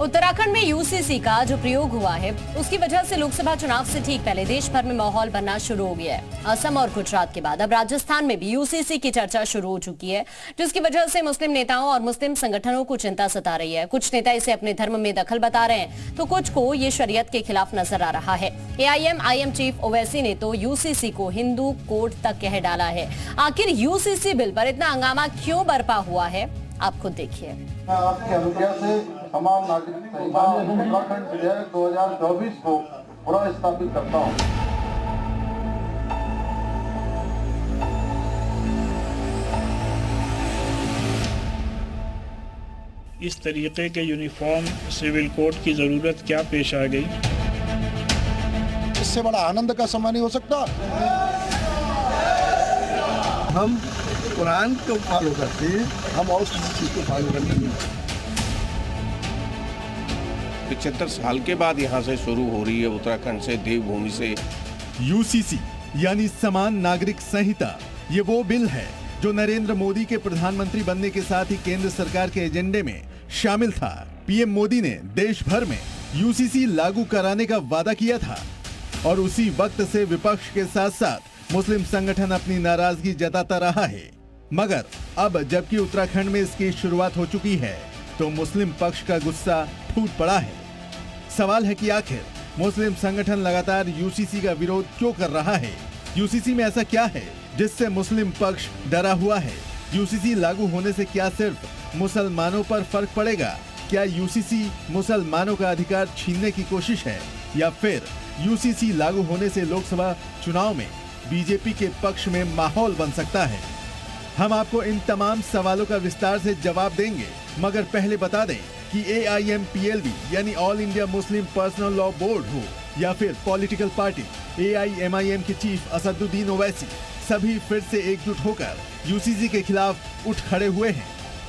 उत्तराखंड में यूसीसी का जो प्रयोग हुआ है उसकी वजह से लोकसभा चुनाव से ठीक पहले देश भर में माहौल बनना शुरू हो गया है। असम और गुजरात के बाद अब राजस्थान में भी यूसीसी की चर्चा शुरू हो चुकी है, जिसकी वजह से मुस्लिम नेताओं और मुस्लिम संगठनों को चिंता सता रही है। कुछ नेता इसे अपने धर्म में दखल बता रहे हैं तो कुछ को ये शरीयत के खिलाफ नजर आ रहा है। AIM चीफ ओवैसी ने तो यूसीसी को हिंदू कोड तक कह डाला है। आखिर यूसीसी बिल पर इतना हंगामा क्यों बरपा हुआ है, आप खुद देखिए। आपकी अनुज्ञा से समान नागरिक संहिता उत्तराखंड विधेयक 2024 को पुनः स्थापित करता हूँ। इस तरीके के यूनिफॉर्म सिविल कोड की जरूरत क्या पेश आ गई? इससे बड़ा आनंद का समय नहीं हो सकता। हम कुरान को फॉलो करते हैं, हम और किसी चीज को फॉलो करते हैं। 75 साल के बाद यहाँ से शुरू हो रही है, उत्तराखंड से, देवभूमि से। यूसीसी यानी समान नागरिक संहिता, ये वो बिल है जो नरेंद्र मोदी के प्रधानमंत्री बनने के साथ ही केंद्र सरकार के एजेंडे में शामिल था। पीएम मोदी ने देश भर में यूसीसी लागू कराने का वादा किया था और उसी वक्त से विपक्ष के साथ साथ मुस्लिम संगठन अपनी नाराजगी जताता रहा है। मगर अब जबकि उत्तराखंड में इसकी शुरुआत हो चुकी है तो मुस्लिम पक्ष का गुस्सा फूट पड़ा है। सवाल है कि आखिर मुस्लिम संगठन लगातार यूसीसी का विरोध क्यों कर रहा है? यूसीसी में ऐसा क्या है जिससे मुस्लिम पक्ष डरा हुआ है? यूसीसी लागू होने से क्या सिर्फ मुसलमानों पर फर्क पड़ेगा? क्या यूसीसी मुसलमानों का अधिकार छीनने की कोशिश है या फिर यूसीसी लागू होने से लोकसभा चुनाव में बीजेपी के पक्ष में माहौल बन सकता है? हम आपको इन तमाम सवालों का विस्तार से जवाब देंगे, मगर पहले बता दें कि AIMPLB यानी all India Muslim personal law board हो या फिर पॉलिटिकल पार्टी AIMIM के चीफ असदुद्दीन ओवैसी, सभी फिर से एकजुट होकर यूसीसी के खिलाफ उठ खड़े हुए हैं।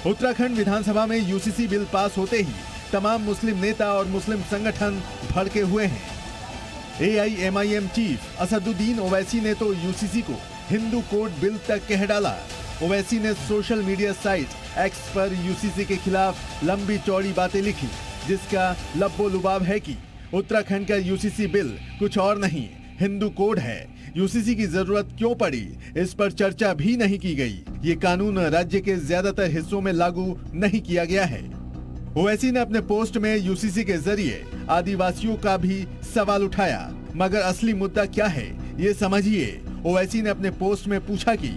उत्तराखंड विधानसभा में यूसीसी बिल पास होते ही तमाम मुस्लिम नेता और मुस्लिम संगठन भड़के हुए हैं। AIMIM चीफ असदुद्दीन ओवैसी ने तो यूसीसी को हिंदू कोड बिल तक कह डाला। ओवैसी ने सोशल मीडिया साइट X पर यूसीसी के खिलाफ लंबी चौड़ी बातें लिखी, जिसका लब्बो लुबाब है कि उत्तराखंड का यूसीसी बिल कुछ और नहीं, हिंदू कोड है। यूसीसी की जरूरत क्यों पड़ी, इस पर चर्चा भी नहीं की गई। ये कानून राज्य के ज्यादातर हिस्सों में लागू नहीं किया गया है। ओवैसी ने अपने पोस्ट में यूसीसी के जरिए आदिवासियों का भी सवाल उठाया, मगर असली मुद्दा क्या है ये समझिए। ओवैसी ने अपने पोस्ट में पूछा कि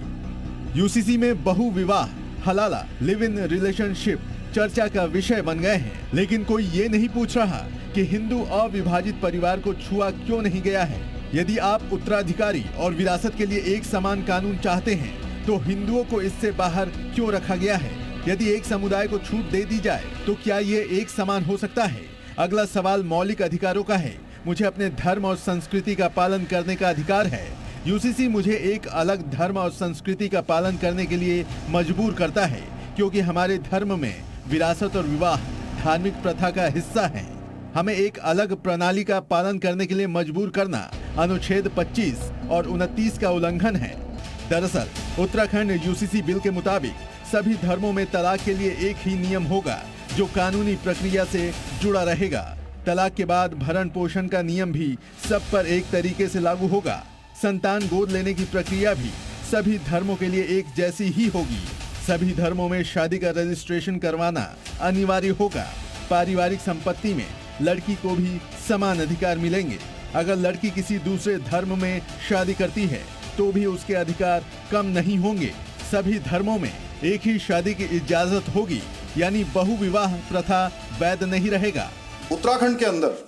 यूसीसी में बहु विवाह, हलाला, लिव इन रिलेशनशिप चर्चा का विषय बन गए हैं, लेकिन कोई ये नहीं पूछ रहा कि हिंदू अविभाजित परिवार को छुआ क्यों नहीं गया है। यदि आप उत्तराधिकारी और विरासत के लिए एक समान कानून चाहते हैं तो हिंदुओं को इससे बाहर क्यों रखा गया है? यदि एक समुदाय को छूट दे दी जाए तो क्या ये एक समान हो सकता है? अगला सवाल मौलिक अधिकारों का है। मुझे अपने धर्म और संस्कृति का पालन करने का अधिकार है। यूसीसी मुझे एक अलग धर्म और संस्कृति का पालन करने के लिए मजबूर करता है, क्योंकि हमारे धर्म में विरासत और विवाह धार्मिक प्रथा का हिस्सा है। हमें एक अलग प्रणाली का पालन करने के लिए मजबूर करना अनुच्छेद 25 और 29 का उल्लंघन है। दरअसल उत्तराखंड यूसीसी बिल के मुताबिक सभी धर्मों में तलाक के लिए एक ही नियम होगा जो कानूनी प्रक्रिया से जुड़ा रहेगा। तलाक के बाद भरण पोषण का नियम भी सब पर एक तरीके से लागू होगा। संतान गोद लेने की प्रक्रिया भी सभी धर्मों के लिए एक जैसी ही होगी। सभी धर्मों में शादी का रजिस्ट्रेशन करवाना अनिवार्य होगा। पारिवारिक संपत्ति में लड़की को भी समान अधिकार मिलेंगे। अगर लड़की किसी दूसरे धर्म में शादी करती है तो भी उसके अधिकार कम नहीं होंगे। सभी धर्मों में एक ही शादी की इजाजत होगी, यानी बहु विवाह प्रथा वैध नहीं रहेगा। उत्तराखंड के अंदर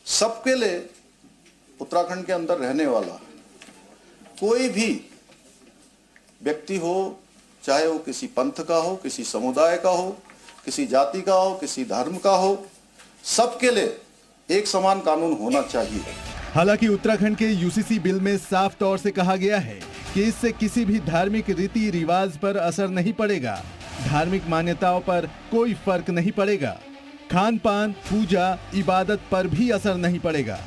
सबके लिए, उत्तराखंड के अंदर रहने वाला कोई भी व्यक्ति हो, चाहे वो किसी पंथ का हो, किसी समुदाय का हो, किसी जाति का हो, किसी धर्म का हो, सबके लिए एक समान कानून होना चाहिए। हालांकि उत्तराखंड के यूसीसी बिल में साफ तौर से कहा गया है कि इससे किसी भी धार्मिक रीति रिवाज पर असर नहीं पड़ेगा। धार्मिक मान्यताओं पर कोई फर्क नहीं पड़ेगा। खान पान, पूजा, इबादत पर भी असर नहीं पड़ेगा।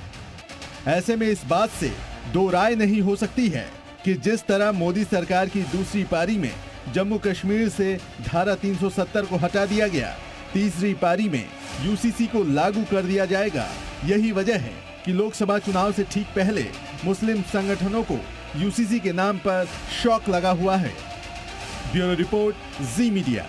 ऐसे में इस बात से दो राय नहीं हो सकती है कि जिस तरह मोदी सरकार की दूसरी पारी में जम्मू कश्मीर से धारा 370 को हटा दिया गया, तीसरी पारी में यूसीसी को लागू कर दिया जाएगा। यही वजह है कि लोकसभा चुनाव से ठीक पहले मुस्लिम संगठनों को यूसीसी के नाम पर शॉक लगा हुआ है। ब्यूरो रिपोर्ट, जी मीडिया।